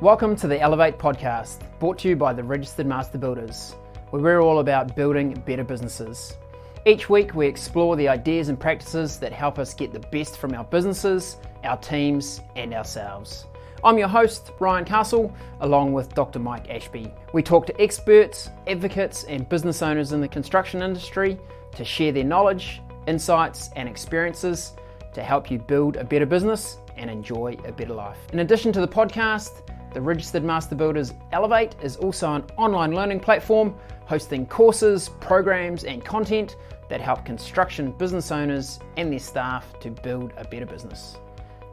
Welcome to the Elevate podcast, brought to you by the Registered Master Builders, where we're all about building better businesses. Each week we explore the ideas and practices that help us get the best from our businesses, our teams and ourselves. I'm your host, Ryan Castle, along with Dr. Mike Ashby. We talk to experts, advocates and business owners in the construction industry to share their knowledge, insights and experiences to help you build a better business and enjoy a better life. In addition to the podcast, the Registered Master Builders Elevate is also an online learning platform hosting courses, programs and content that help construction business owners and their staff to build a better business.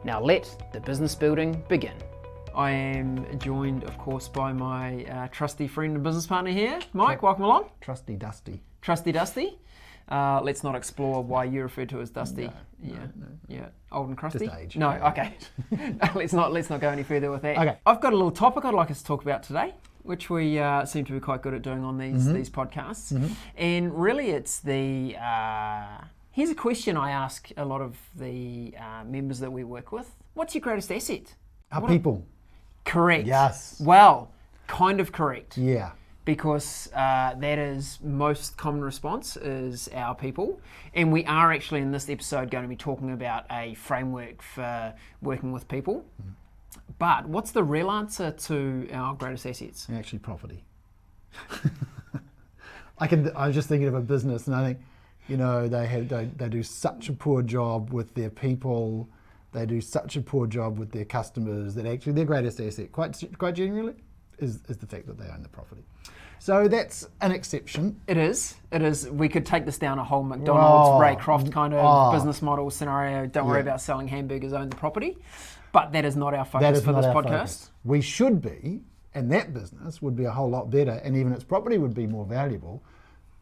Now let the business building begin. I am joined, of course, by my trusty friend and business partner here. Mike, welcome along. Trusty Dusty. Trusty Dusty. Let's not explore why you're referred to as Dusty. No. Old and crusty. Just age. No, okay. let's not go any further with that. Okay. I've got a little topic I'd like us to talk about today, which we seem to be quite good at doing on these podcasts. Mm-hmm. And really, it's the here's a question I ask a lot of the members that we work with: what's your greatest asset? Our people. Correct. Yes. Well, kind of correct. Yeah. Because that is most common response is our people. And we are actually in this episode going to be talking about a framework for working with people. Mm. But what's the real answer to our greatest assets? Actually, property. I was just thinking of a business and I think, they do such a poor job with their people. They do such a poor job with their customers that actually their greatest asset, quite genuinely, is the fact that they own the property. So that's an exception. It is. We could take this down a whole McDonald's, Ray Kroc kind of business model scenario. Don't worry about selling hamburgers, own the property. But that is not our focus for this podcast. Focus. We should be, and that business would be a whole lot better, and even its property would be more valuable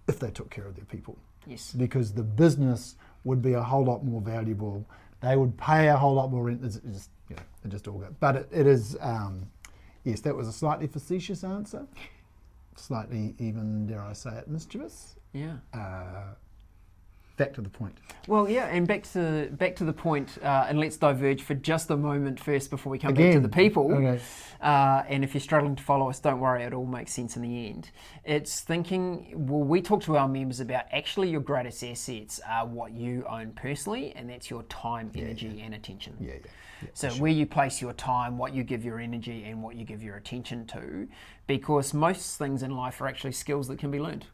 if they took care of their people. Yes. Because the business would be a whole lot more valuable. They would pay a whole lot more rent. It just all good. But it is... yes, that was a slightly facetious answer, slightly even, dare I say it, mischievous. Yeah. Back to the point. Well, yeah, and back to the point, and let's diverge for just a moment first before we come back to the people. Okay. And if you're struggling to follow us, don't worry, it all makes sense in the end. It's thinking, well, we talk to our members about actually your greatest assets are what you own personally, and that's your time, energy, and attention. Yeah, so where you place your time, what you give your energy, and what you give your attention to, because most things in life are actually skills that can be learned.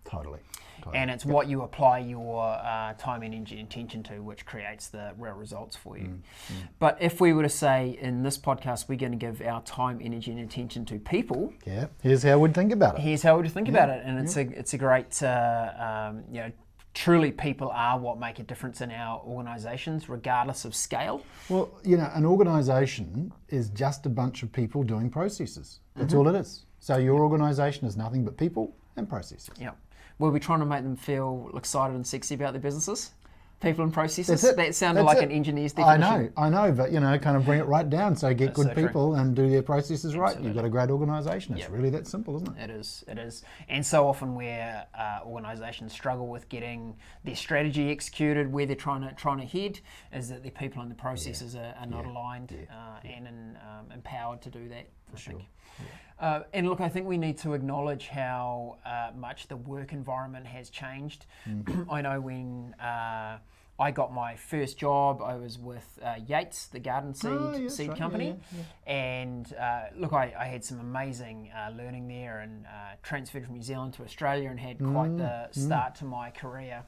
Totally. And it's what you apply your time, energy, and attention to, which creates the real results for you. But if we were to say in this podcast, we're going to give our time, energy, and attention to people. Yeah. Here's how we'd think about it. And it's a great, truly people are what make a difference in our organisations, regardless of scale. Well, an organisation is just a bunch of people doing processes. That's all it is. So your organisation is nothing but people and processes. Yeah. Were we trying to make them feel excited and sexy about their businesses? People and processes? That sounded like an engineer's definition. I know, but kind of bring it right down. So get good people and do their processes right. Absolutely. You've got a great organisation. It's really that simple, isn't it? It is. And so often where organisations struggle with getting their strategy executed, where they're trying to head, is that their people and the processes are not aligned and empowered to do that. For sure. And look, I think we need to acknowledge how much the work environment has changed. I know when I got my first job, I was with Yates, the garden seed company. And look, I had some amazing learning there and transferred from New Zealand to Australia and had quite the start to my career.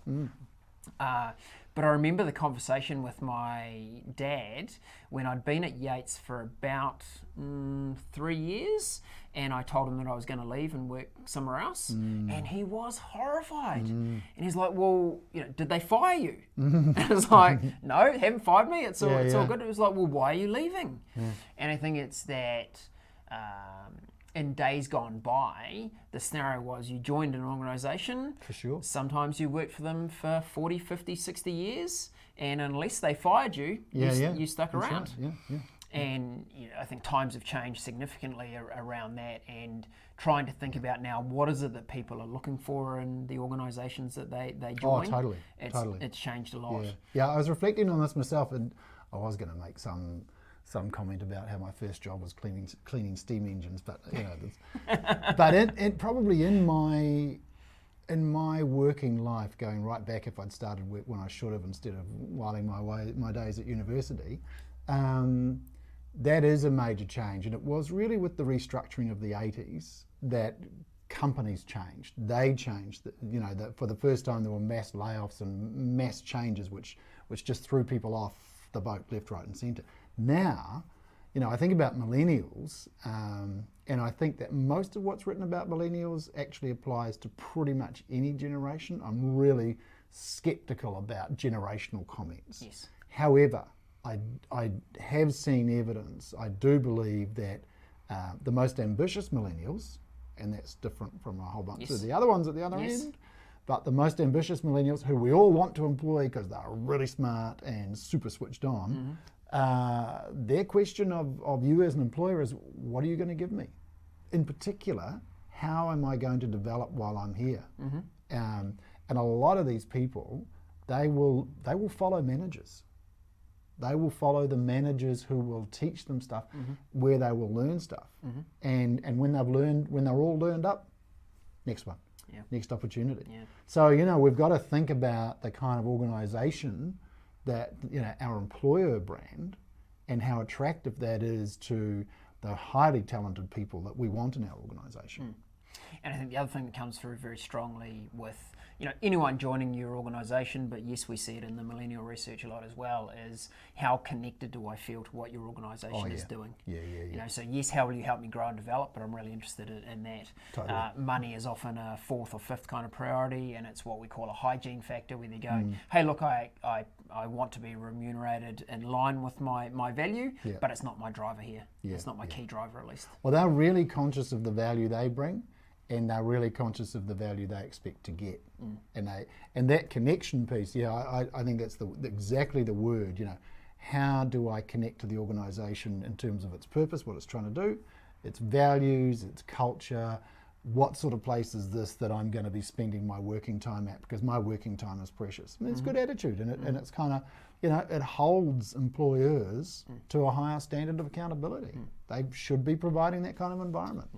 But I remember the conversation with my dad when I'd been at Yates for about 3 years, and I told him that I was going to leave and work somewhere else, and he was horrified. And he's like, well, did they fire you? And I was like, no, they haven't fired me. It's all good. It was like, well, why are you leaving? And I think it's that... in days gone by, the scenario was you joined an organisation. For sure. Sometimes you worked for them for 40, 50, 60 years, and unless they fired you, you stuck around. Right. Yeah. And I think times have changed significantly around that, and trying to think about now what is it that people are looking for in the organisations that they join. Oh, totally. It's changed a lot. Yeah, I was reflecting on this myself, and I was going to make some some comment about how my first job was cleaning steam engines, but you know, but probably in my working life, going right back, if I'd started work when I should have instead of whiling my days at university, that is a major change, and it was really with the restructuring of the 80s that companies changed. They changed. You know, that for the first time there were mass layoffs and mass changes, which just threw people off the boat left, right, and centre. Now, you know, I think about millennials, and I think that most of what's written about millennials actually applies to pretty much any generation. I'm really sceptical about generational comments. Yes. However, I have seen evidence. I do believe that the most ambitious millennials, and that's different from a whole bunch of the other ones at the other end, but the most ambitious millennials who we all want to employ because they're really smart and super switched on, their question of you as an employer is, what are you going to give me? In particular, how am I going to develop while I'm here? And a lot of these people, they will follow managers. They will follow the managers who will teach them stuff, where they will learn stuff. And when they're all learned up, next one, next opportunity. So, you know, we've got to think about the kind of organisation that, you know, our employer brand, and how attractive that is to the highly talented people that we want in our organisation. And I think the other thing that comes through very strongly with, you know, anyone joining your organisation, but yes, we see it in the millennial research a lot as well, is how connected do I feel to what your organisation is doing? You know, so yes, how will you help me grow and develop? But I'm really interested in that. Totally. Money is often a fourth or fifth kind of priority, and it's what we call a hygiene factor, where they go, hey, look, I want to be remunerated in line with my value, but it's not my driver here. It's not my key driver, at least. Well, they're really conscious of the value they bring, and they're really conscious of the value they expect to get. And that connection piece, I think that's exactly the word. You know, how do I connect to the organisation in terms of its purpose, what it's trying to do, its values, its culture, what sort of place is this that I'm going to be spending my working time at, because my working time is precious. I mean, it's good attitude, and it's kind of, you know, it holds employers to a higher standard of accountability. They should be providing that kind of environment.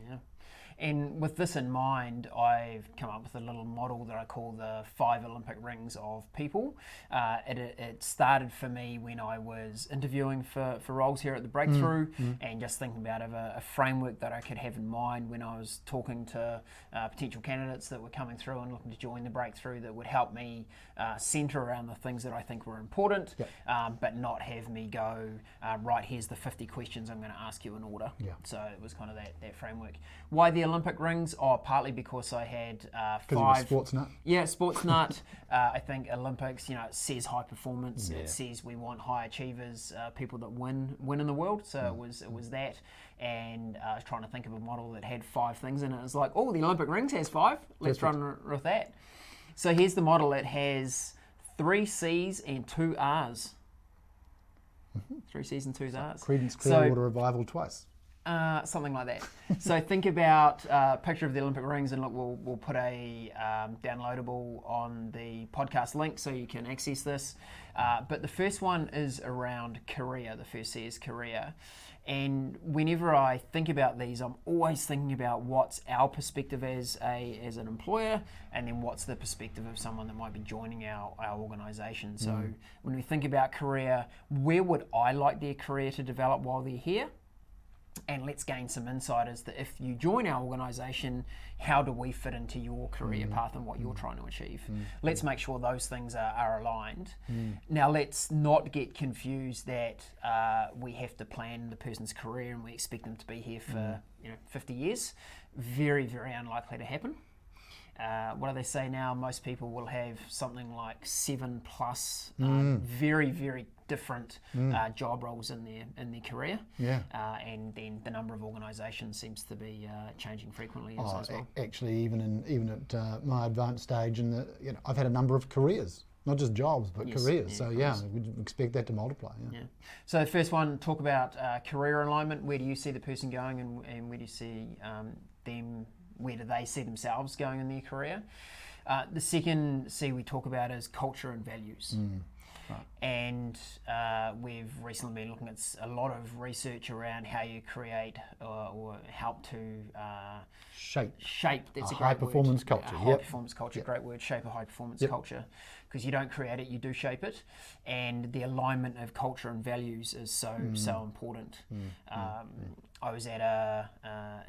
And with this in mind, I've come up with a little model that I call the 5 Olympic rings of people. It started for me when I was interviewing for roles here at The Breakthrough, and just thinking about a framework that I could have in mind when I was talking to potential candidates that were coming through and looking to join The Breakthrough, that would help me centre around the things that I think were important, but not have me go, right, here's the 50 questions I'm going to ask you in order. So it was kind of that framework. Why the Olympic rings? Partly because I had 5. Sports nut. Yeah, sports nut. I think Olympics, you know, it says high performance. It says we want high achievers, people that win in the world. So it was that. And I was trying to think of a model that had 5 things in it. It was like, oh, the Olympic rings has 5. Let's run with that. So here's the model. It has 3 C's and 2 R's. 3 C's and 2 R's. Creedence Clearwater Revival twice. Something like that. So think about a picture of the Olympic rings, and look, we'll put a downloadable on the podcast link so you can access this. But the first one is around career. The first C is career. And whenever I think about these, I'm always thinking about what's our perspective as an employer, and then what's the perspective of someone that might be joining our organisation. So when we think about career, where would I like their career to develop while they're here? And let's gain some insight as to, if you join our organisation, how do we fit into your career path and what you're trying to achieve? Let's make sure those things are aligned. Now, let's not get confused that we have to plan the person's career and we expect them to be here for 50 years. Very, very unlikely to happen. What do they say now? Most people will have something like 7 plus very, very different job roles in their career. And then the number of organisations seems to be changing frequently as well. Actually, even at my advanced stage, I've had a number of careers. Not just jobs, but careers. So we'd expect that to multiply. So the first one, talk about career alignment. Where do you see the person going, and where do you see them? Where do they see themselves going in their career? The second C we talk about is culture and values. And we've recently been looking at a lot of research around how you create or help to shape. That's a high great performance word. culture. A high performance culture, great word. Shape a high performance culture, because you don't create it, you do shape it, and the alignment of culture and values is so important. I was at a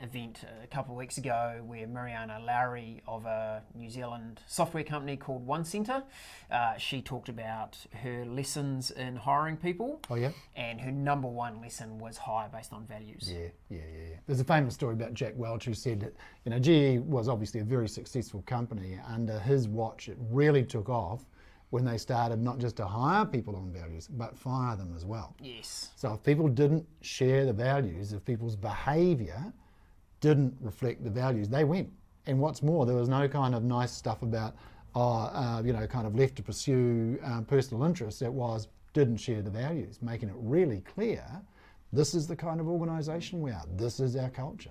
event a couple of weeks ago where Mariana Lowry of a New Zealand software company called One Centre, she talked about her lessons in hiring people. Oh yeah. And her number one lesson was hire based on values. Yeah. There's a famous story about Jack Welch who said that, you know, GE was obviously a very successful company. Under his watch, it really took off when they started not just to hire people on values, but fire them as well. Yes. So if people didn't share the values, if people's behaviour didn't reflect the values, they went. And what's more, there was no kind of nice stuff about, kind of left to pursue personal interests. It was, didn't share the values, making it really clear, this is the kind of organisation we are, this is our culture.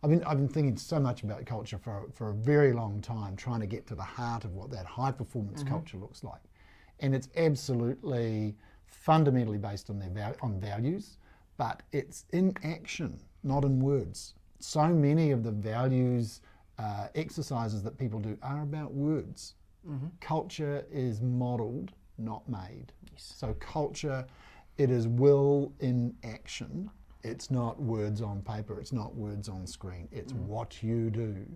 I've been thinking so much about culture for a very long time, trying to get to the heart of what that high performance culture looks like. And it's absolutely fundamentally based on on values, but it's in action, not in words. So many of the values exercises that people do are about words. Culture is modelled, not made. Yes. So culture, it is will in action. It's not words on paper, it's not words on screen, it's what you do.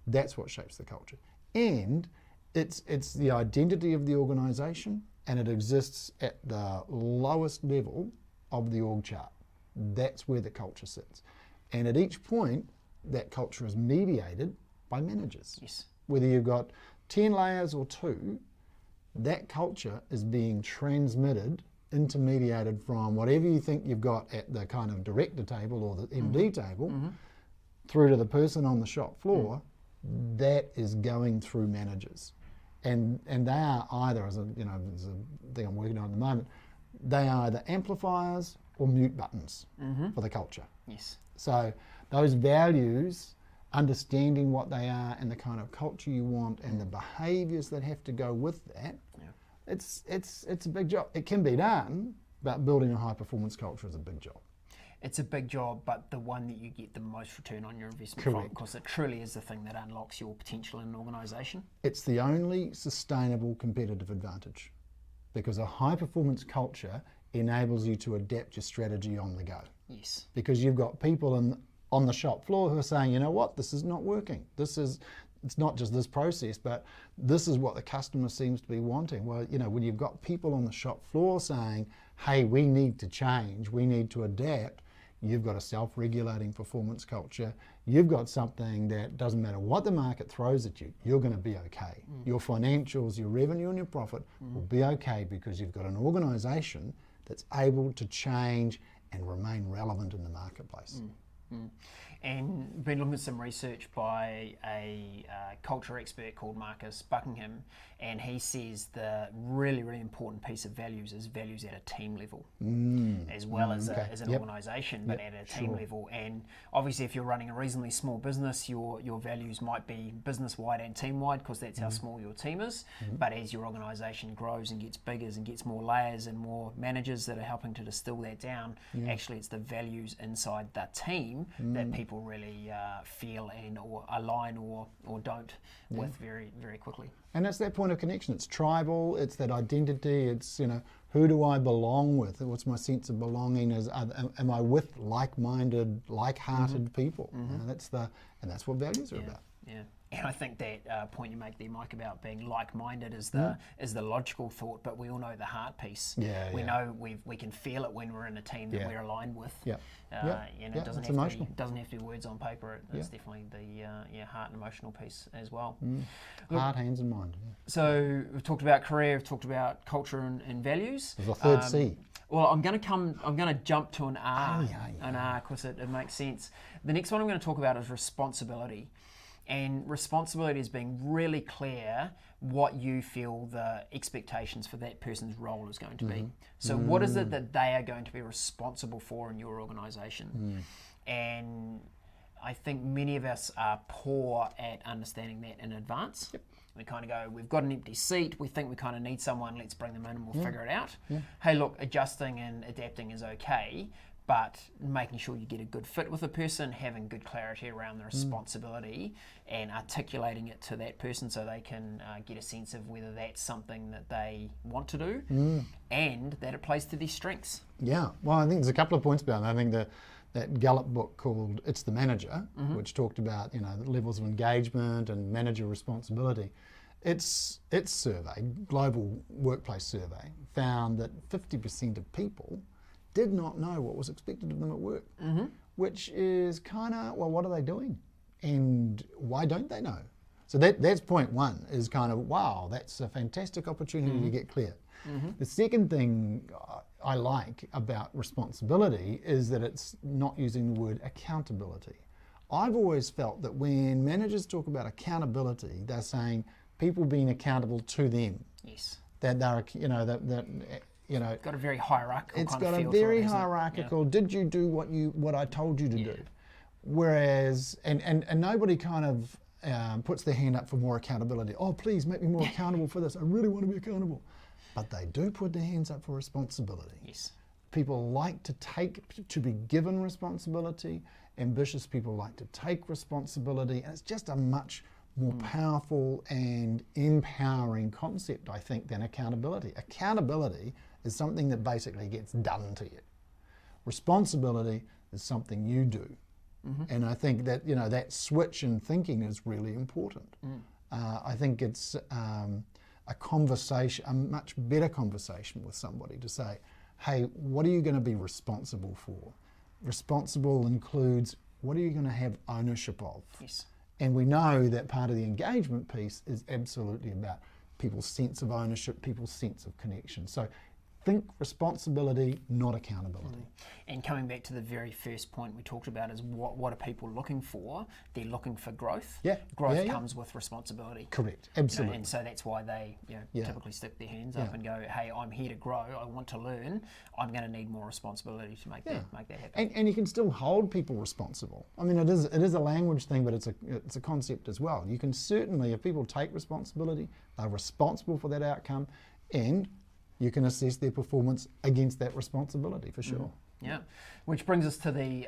That's what shapes the culture. And it's the identity of the organisation, and it exists at the lowest level of the org chart. That's where the culture sits. And at each point, that culture is mediated by managers. Yes. Whether you've got 10 layers or 2, that culture is being transmitted, intermediated from whatever you think you've got at the kind of director table or the MD table through to the person on the shop floor. That is going through managers, and they are either, there's a thing I'm working on at the moment, they are either amplifiers or mute buttons for the culture. Yes. So those values, understanding what they are and the kind of culture you want and the behaviours that have to go with that. It's a big job. It can be done, but building a high performance culture is a big job. It's a big job, but the one that you get the most return on your investment from, because it truly is the thing that unlocks your potential in an organisation. It's the only sustainable competitive advantage, because a high performance culture enables you to adapt your strategy on the go. Yes. Because you've got people on the shop floor who are saying, you know what, this is not working. It's not just this process, but this is what the customer seems to be wanting. Well, when you've got people on the shop floor saying, hey, we need to change, we need to adapt, you've got a self-regulating performance culture. You've got something that doesn't matter what the market throws at you, you're going to be okay. Your financials, your revenue and your profit will be okay, because you've got an organisation that's able to change and remain relevant in the marketplace. And been looking at some research by a culture expert called Marcus Buckingham, and he says the really, really important piece of values is values at a team level, as well as an organisation, but at a team level. And obviously, if you're running a reasonably small business, your values might be business-wide and team-wide, because that's how small your team is. But as your organisation grows and gets bigger and gets more layers and more managers that are helping to distill that down, actually it's the values inside the team that people really feel and or align or don't with very, very quickly. And it's that point of connection. It's tribal, it's that identity, it's, who do I belong with? What's my sense of belonging? Am I with like-minded, like-hearted people? That's what values are about. Yeah. And I think that point you make there, Mike, about being like-minded is the logical thought, but we all know the heart piece. We know we can feel it when we're in a team that we're aligned with. It doesn't have to be words on paper. It's definitely the heart and emotional piece as well. Heart, hands, and mind. So we've talked about career, we've talked about culture and values. There's a third C. Well, I'm going to jump to an R, because it makes sense. The next one I'm going to talk about is responsibility. And responsibility is being really clear what you feel the expectations for that person's role is going to be. So what is it that they are going to be responsible for in your organisation? And I think many of us are poor at understanding that in advance. We kind of go, we've got an empty seat, we think we kind of need someone, let's bring them in and we'll figure it out. Hey, look, adjusting and adapting is okay, but making sure you get a good fit with a person, having good clarity around the responsibility and articulating it to that person so they can get a sense of whether that's something that they want to do and that it plays to their strengths. Yeah, well, I think there's a couple of points about it. I think that Gallup book called It's the Manager, which talked about, you know, the levels of engagement and manager responsibility. Its survey, global workplace survey, found that 50% of people did not know what was expected of them at work, which is kind of, well, what are they doing? And why don't they know? So that's point one, is kind of, wow, that's a fantastic opportunity to get clear. The second thing I like about responsibility is that it's not using the word accountability. I've always felt that when managers talk about accountability, they're saying people being accountable to them. Yes. That they're, you know, It's got a very hierarchical it's kind of got a feel to very it, hasn't it? hierarchical, did you do what I told you to do? Whereas, and nobody kind of puts their hand up for more accountability. Oh, please make me more accountable for this. I really want to be accountable. But they do put their hands up for responsibility. Yes. People like to be given responsibility. Ambitious people like to take responsibility. And it's just a much more powerful and empowering concept, I think, than accountability. Accountability is something that basically gets done to you. Responsibility is something you do. And I think that, you know, that switch in thinking is really important. I think it's a conversation, a much better conversation with somebody to say, hey, what are you going to be responsible for? Responsible includes, what are you going to have ownership of? Yes. And we know that part of the engagement piece is absolutely about people's sense of ownership, people's sense of connection. So think responsibility, not accountability. And coming back to the very first point we talked about is what are people looking for? They're looking for growth. Yeah. Growth comes with responsibility. Correct, You know, absolutely. and so that's why they typically stick their hands up and go, hey, I'm here to grow, I want to learn, I'm going to need more responsibility to make that happen. And you can still hold people responsible. I mean, it is a language thing, but it's a concept as well. You can certainly, if people take responsibility, they're responsible for that outcome, and you can assess their performance against that responsibility for sure. Yeah, which brings us to the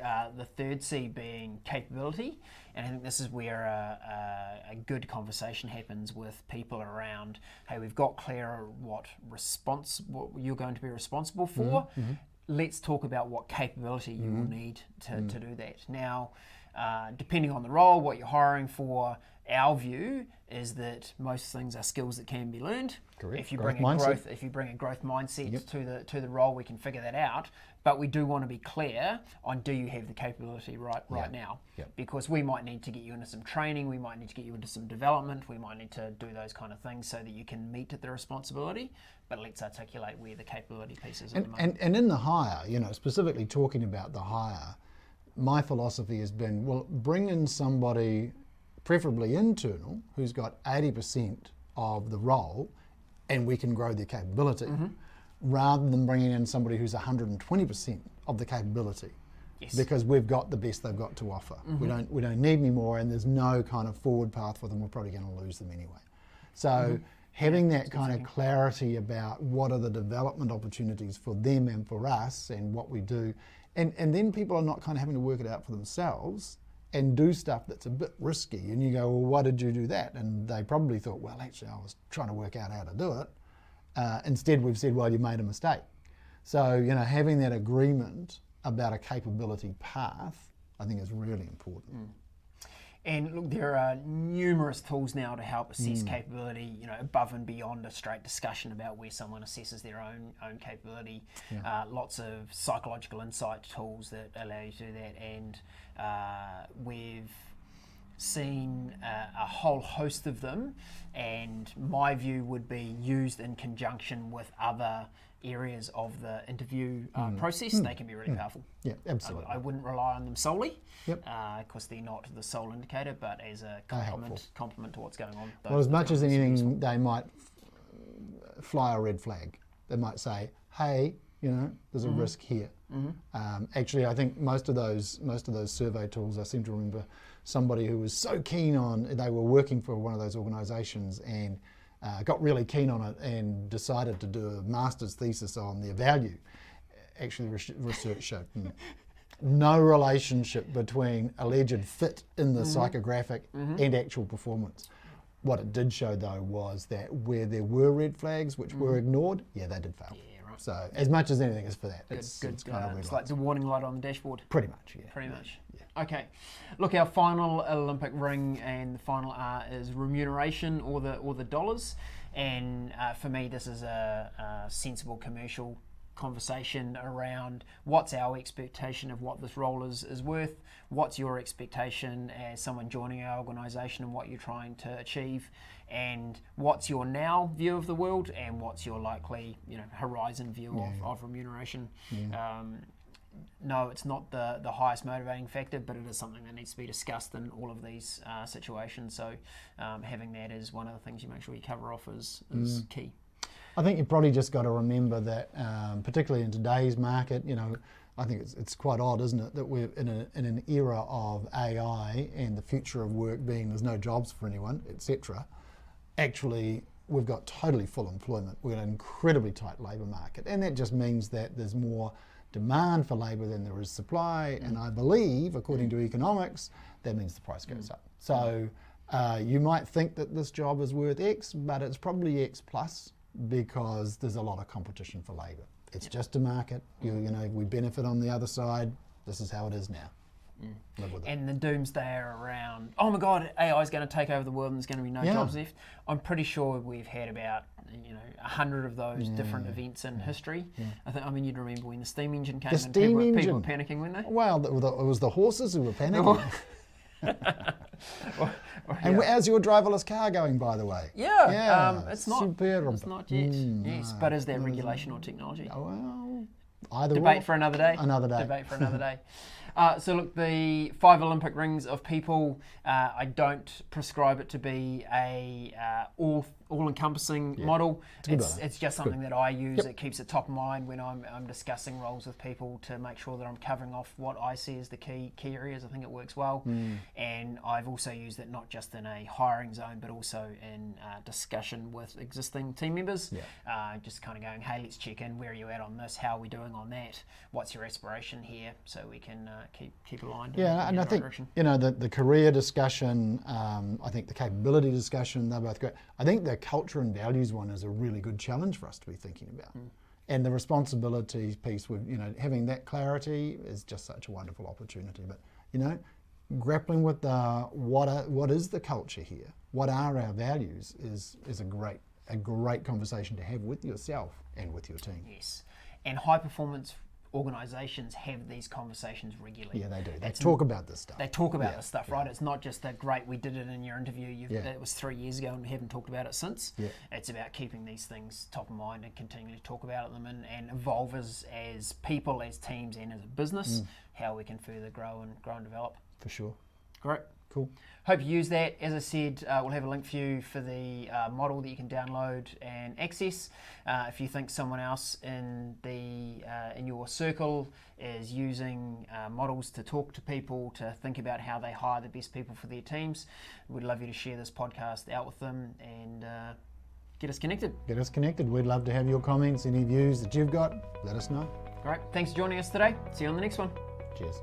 third C being capability, and I think this is where a good conversation happens with people around, hey, we've got clear what you're going to be responsible for. Let's talk about what capability you will need to do that. Now, depending on the role, what you're hiring for, our view is that most things are skills that can be learned. Correct. If you Growth bring a mindset. if you bring a growth mindset to the role, we can figure that out. But we do want to be clear on, do you have the capability right now? Yep. Because we might need to get you into some training, we might need to get you into some development, we might need to do those kind of things so that you can meet the responsibility. But let's articulate where the capability piece is at the moment. And in the hire, you know, specifically talking about the hire, my philosophy has been, well, bring in somebody, preferably internal, who's got 80% of the role, and we can grow their capability, rather than bringing in somebody who's 120% of the capability. Yes. Because we've got the best they've got to offer. We don't need any more, and there's no kind of forward path for them. We're probably going to lose them anyway. So having that kind of clarity about what are the development opportunities for them and for us and what we do, and then people are not kind of having to work it out for themselves and do stuff that's a bit risky. And you go, well, why did you do that? And they probably thought, well, actually, I was trying to work out how to do it. Instead, we've said, well, you made a mistake. So, you know, having that agreement about a capability path, I think is really important. And look, there are numerous tools now to help assess capability, you know, above and beyond a straight discussion about where someone assesses their own capability. Lots of psychological insight tools that allow you to do that, and we've seen a whole host of them, and my view would be used in conjunction with other areas of the interview process. They can be really powerful. Yeah, absolutely. I wouldn't rely on them solely, Yep. because they're not the sole indicator, but as a helpful. complement to what's going on. Well, as much as those are useful. anything, they might fly a red flag. They might say, hey, you know, there's a risk here. Actually, I think most of those survey tools, I seem to remember somebody who was so keen on, they were working for one of those organisations and got really keen on it and decided to do a master's thesis on their value. Actually, research showed no relationship between alleged fit in the psychographic and actual performance. What it did show, though, was that where there were red flags which were ignored, they did fail. Yeah, right. So as much as anything is for that, Good, it's good. kind of red It's lights. like the warning light on the dashboard. Pretty much, yeah. Pretty much. Yeah. Okay. Look, our final Olympic ring and the final R is remuneration or the dollars. And for me, this is a sensible commercial conversation around what's our expectation of what this role is worth, what's your expectation as someone joining our organisation and what you're trying to achieve, and what's your now view of the world and what's your likely horizon view of remuneration. No, it's not the highest motivating factor, but it is something that needs to be discussed in all of these situations. So having that as one of the things you make sure you cover off is key. I think you've probably just got to remember that, particularly in today's market, I think it's quite odd, isn't it, that we're in an era of AI and the future of work being there's no jobs for anyone, etc. Actually, we've got totally full employment. We've got an incredibly tight labour market, and that just means that there's more demand for labour than there is supply, and I believe, according to economics, that means the price goes up. So you might think that this job is worth X, but it's probably X plus, because there's a lot of competition for labour. It's just a market. We benefit on the other side. This is how it is now. Live with it. And the doomsday around, oh my God, AI is going to take over the world and there's going to be no jobs left. I'm pretty sure we've had about 100 of those different events in history. I mean, you'd remember when the steam engine came in, people were panicking, weren't they? Well, it was the horses who were panicking. And how's your driverless car going, by the way? It's not. Superb. It's not yet. Yes, but is that regulation or technology? Well, either Debate for another day. Another day. Debate for another day. So look, the 5 Olympic rings of people, I don't prescribe it to be a all-encompassing model. It's just something that I use. It keeps it top of mind when I'm discussing roles with people to make sure that I'm covering off what I see as the key areas. I think it works well. And I've also used it not just in a hiring zone, but also in discussion with existing team members. Just kind of going, hey, let's check in. Where are you at on this? How are we doing on that? What's your aspiration here? So we can keep aligned. And I think direction. The career discussion, I think the capability discussion, they're both great. I think the culture and values one is a really good challenge for us to be thinking about. And the responsibilities piece with having that clarity is just such a wonderful opportunity. But grappling with what is the culture here? What are our values is a great conversation to have with yourself and with your team. Yes, and high performance organisations have these conversations regularly. Yeah, they do. They talk about this stuff. They talk about this stuff, right? It's not just that, great, we did it in your interview, it was 3 years ago and we haven't talked about it since. It's about keeping these things top of mind and continuing to talk about them and evolve as people, as teams, and as a business, how we can further grow and develop. For sure. Great. Cool. Hope you use that. As I said, we'll have a link for you for the model that you can download and access. If you think someone else in your circle is using models to talk to people, to think about how they hire the best people for their teams, we'd love you to share this podcast out with them and get us connected. Get us connected. We'd love to have your comments, any views that you've got. Let us know. Great. Thanks for joining us today. See you on the next one. Cheers.